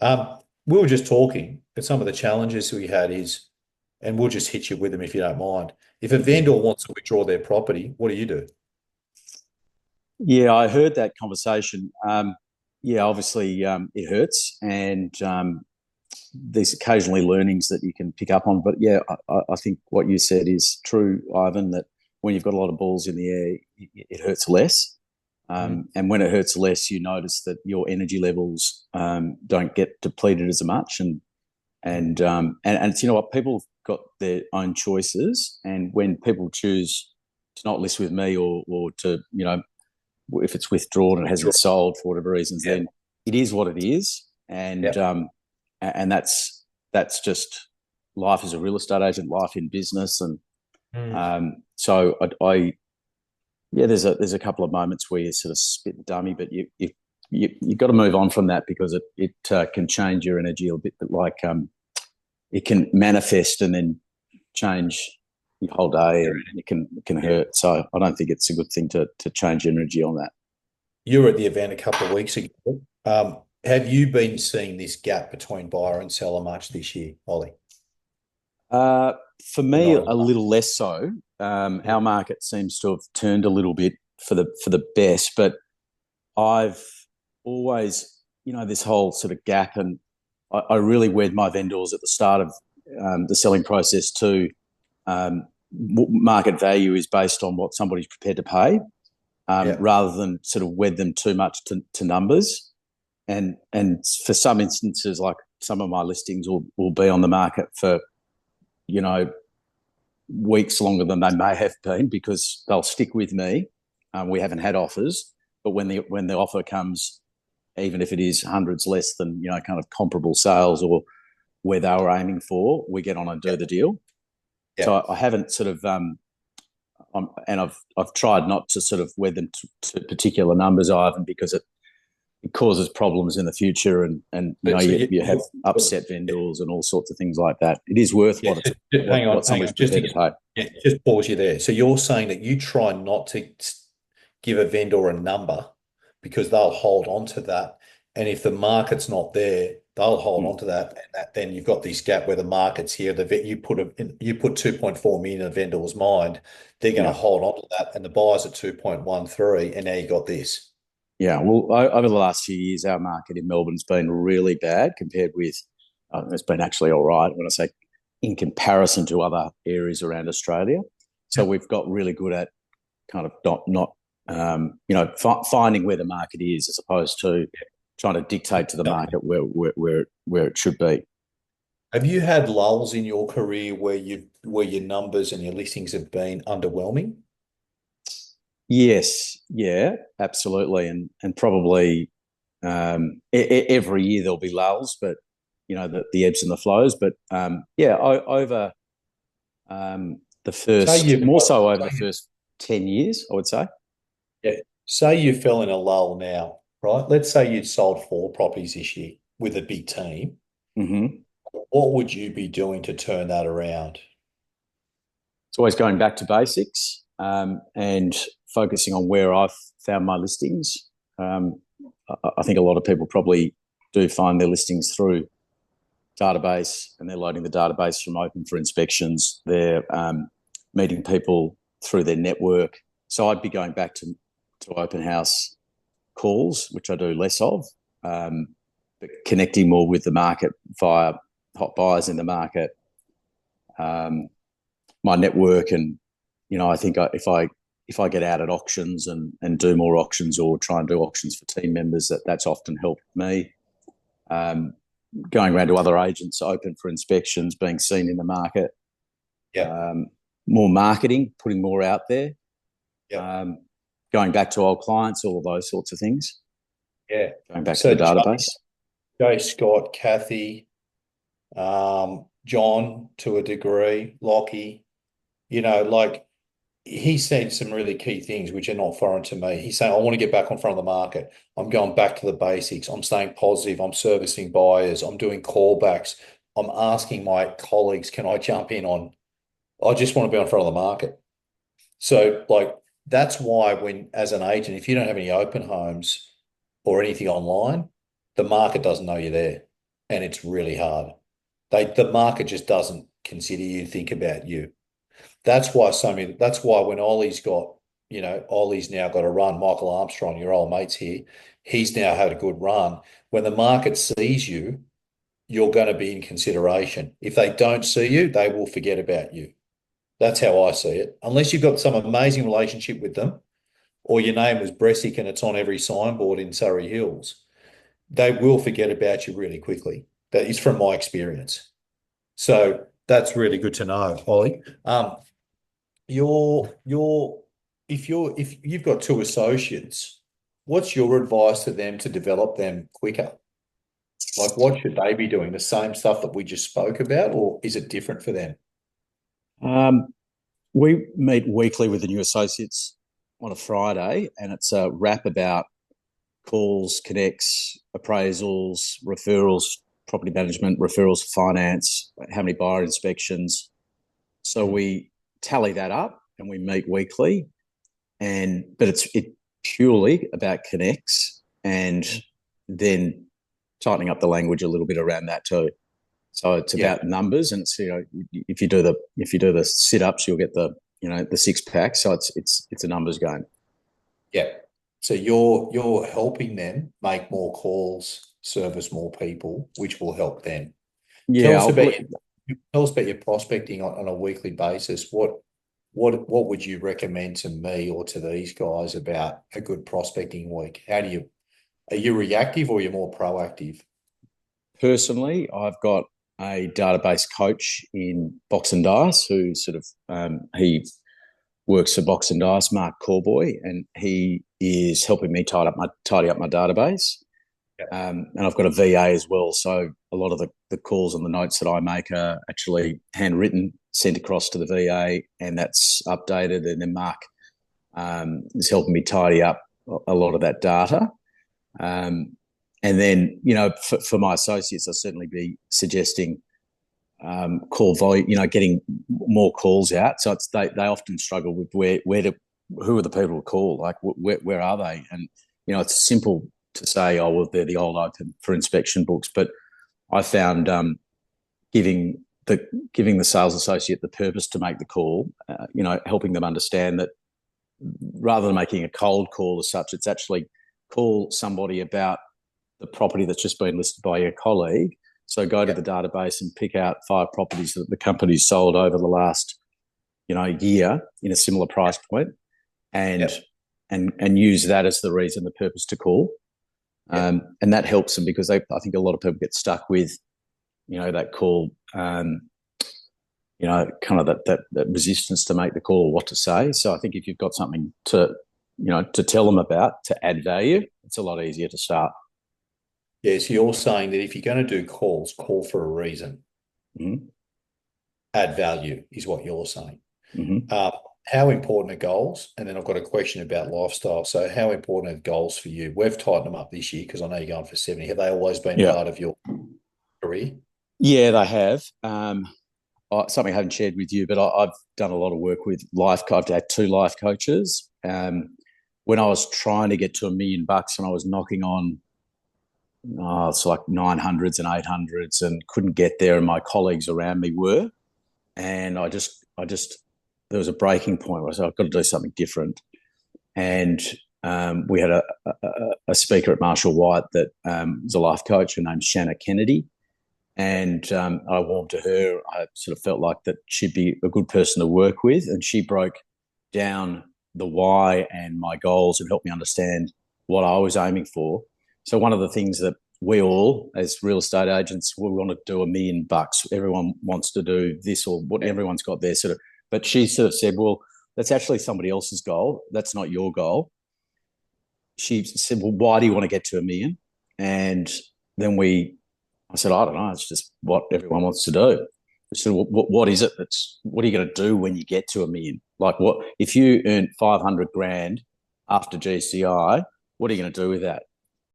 We were just talking, and some of the challenges we had is, and we'll just hit you with them if you don't mind. If a vendor wants to withdraw their property, what do you do? Yeah, I heard that conversation. Yeah, obviously it hurts, and there's occasionally learnings that you can pick up on. But yeah, I think what you said is true, Ivan. That when you've got a lot of balls in the air, it hurts less, Mm. and when it hurts less, you notice that your energy levels don't get depleted as much, and it's, you know what, people have got their own choices, and when people choose to not list with me or to, if it's withdrawn and hasn't Sure. sold for whatever reasons, Yeah. then it is what it is, and Yeah. that's just life as a real estate agent, life in business, and Mm. so yeah, there's a couple of moments where you sort of spit the dummy, but you got to move on from that because it can change your energy a bit, but like it can manifest and then change your whole day, and it can Yeah. hurt. So I don't think it's a good thing to change energy on that. You were at the event a couple of weeks ago. Have you been seeing this gap between buyer and seller much this year, Ollie? Uh, for Or me, not as a much? little less so. Yeah. Our market seems to have turned a little bit for the best, but I've always, this whole sort of gap, and I really wed my vendors at the start of the selling process to market value is based on what somebody's prepared to pay, Yeah. rather than sort of wed them too much to numbers. And for some instances, like some of my listings will be on the market for, you know, weeks longer than they may have been because they'll stick with me. We haven't had offers, but when the offer comes, even if it is hundreds less than, kind of comparable sales or where they were aiming for, we get on and do Yeah. the deal. Yeah. So I haven't sort of and I've tried not to sort of wed them to particular numbers, Ivan, because it causes problems in the future, and So, so you have upset vendors and all sorts of things like that. It is worth yeah, what it's hang on, what hang somebody's on. Just prepared to pay. yeah, just pause you there. So you're saying that you try not to give a vendor a number because they'll hold on to that, and if the market's not there, they'll hold Mm. on to that, and then you've got this gap where the market's here. You put 2.4 million in a vendor's mind, they're going to Yeah. hold on to that, and the buyer's at 2.13, and now you got this. Yeah, well, over the last few years, our market in Melbourne's been really bad compared with, it's been actually all right when I say in comparison to other areas around Australia. So we've got really good at kind of finding where the market is as opposed to trying to dictate to the market where it should be. Have you had lulls in your career where your numbers and your listings have been underwhelming? Yes, yeah, absolutely, and probably every year there'll be lulls, but the ebbs and the flows. But yeah, over the Say first, you've more got, so over the first 10 years, I would say. yeah, say you fell in a lull now, right? Let's say you'd sold four properties this year with a big team. Mm-hmm. What would you be doing to turn that around? It's always going back to basics, and focusing on where I've found my listings. Um, I think a lot of people probably do find their listings through database, and they're loading the database from open for inspections. They're meeting people through their network. So I'd be going back to open house calls, which I do less of, but connecting more with the market via hot buyers in the market, my network, and I think if I get out at auctions and do more auctions or try and do auctions for team members, that's often helped me. Um, Going around to other agents open for inspections, being seen in the market, Yeah, um, more marketing, putting more out there, yeah, um, going back to old clients, all of those sorts of things, yeah. going back to So the database. Jay, Scott, Kathy, John to a degree, Lockie, like he said some really key things which are not foreign to me. He's saying, I want to get back on front of the market. I'm going back to the basics. I'm staying positive. I'm servicing buyers. I'm doing callbacks. I'm asking my colleagues, can I jump in on, I just want to be on front of the market. So, like, that's why when, as an agent, if you don't have any open homes or anything online, the market doesn't know you're there. and it's really hard. The market just doesn't consider you, think about you. That's why when Ollie's got, Ollie's now got a run, Michael Armstrong, your old mate's here, he's now had a good run. When the market sees you, you're going to be in consideration. If they don't see you, they will forget about you. That's how I see it. Unless you've got some amazing relationship with them, or your name was Bressic and it's on every signboard in Surrey Hills, they will forget about you really quickly. That is from my experience. So that's really good to know, Ollie. Your if you've got two associates, what's your advice to them to develop them quicker? Like, what should they be doing? The same stuff that we just spoke about, or is it different for them? Um, we meet weekly with the new associates on a Friday, and it's a wrap about calls, connects, appraisals, referrals, property management, referrals, finance, how many buyer inspections. So we tally that up and we meet weekly, but it's purely about connects, and then tightening up the language a little bit around that too. So it's Yeah, about numbers, and it's, if you do the sit ups, you'll get the six pack. So it's a numbers game. yeah. So you're helping them make more calls, service more people, which will help them. Tell Yeah, us about tell us about your prospecting on a weekly basis. What would you recommend to me or to these guys about a good prospecting week? Are you reactive or are you more proactive? personally, I've got a database coach in Box and Dice who sort of he works for Box and Dice, Mark Corboy, and he is helping me tidy up my database. Yeah. And I've got a VA as well, so a lot of the calls and the notes that I make are actually handwritten, sent across to the VA, and that's updated. And then Mark is helping me tidy up a lot of that data. And then, for my associates, I'll certainly be suggesting call volume, getting more calls out. So they often struggle with who are the people to call? Like, where are they? And, it's simple to say, oh, well, they're the old open for inspection books. But I found giving the sales associate the purpose to make the call, helping them understand that rather than making a cold call as such, it's actually call somebody about the property that's just been listed by your colleague. So go to the database and pick out 5 properties that the company's sold over the last, year in a similar price point, and use that as the reason, the purpose to call. And that helps them because I think a lot of people get stuck with, that call, kind of that resistance to make the call, what to say. So I think if you've got something to tell them about, to add value, it's a lot easier to start. Yeah, so you're saying that if you're going to do calls, call for a reason. Mm-hmm. Add value is what you're saying. Mm-hmm. How important are goals? And then I've got a question about lifestyle. So how important are goals for you? We've tightened them up this year because I know you're going for 70. Have they always been Yeah. part of your career? Yeah, they have. Something I haven't shared with you, but I've done a lot of work with life. I've had 2 life coaches. When I was trying to get to $1 million and I was knocking on, it's like 900s and 800s and couldn't get there, and my colleagues around me were, and I just there was a breaking point where I said, I've got to do something different. And we had a speaker at Marshall White that was a life coach. Her name's Shanna Kennedy. And I warmed to her. I sort of felt like that she'd be a good person to work with. And she broke down the why and my goals and helped me understand what I was aiming for. So one of the things that we all, as real estate agents, we want to do $1 million. Everyone wants to do this, or what everyone's got their sort of. But she sort of said, well, that's actually somebody else's goal. That's not your goal. She said, well, why do you want to get to $1 million? And then I said, I don't know. It's just what everyone wants to do. She said, well, what is it? What are you going to do when you get to $1 million? Like, if you earn 500 grand after GCI, what are you going to do with that?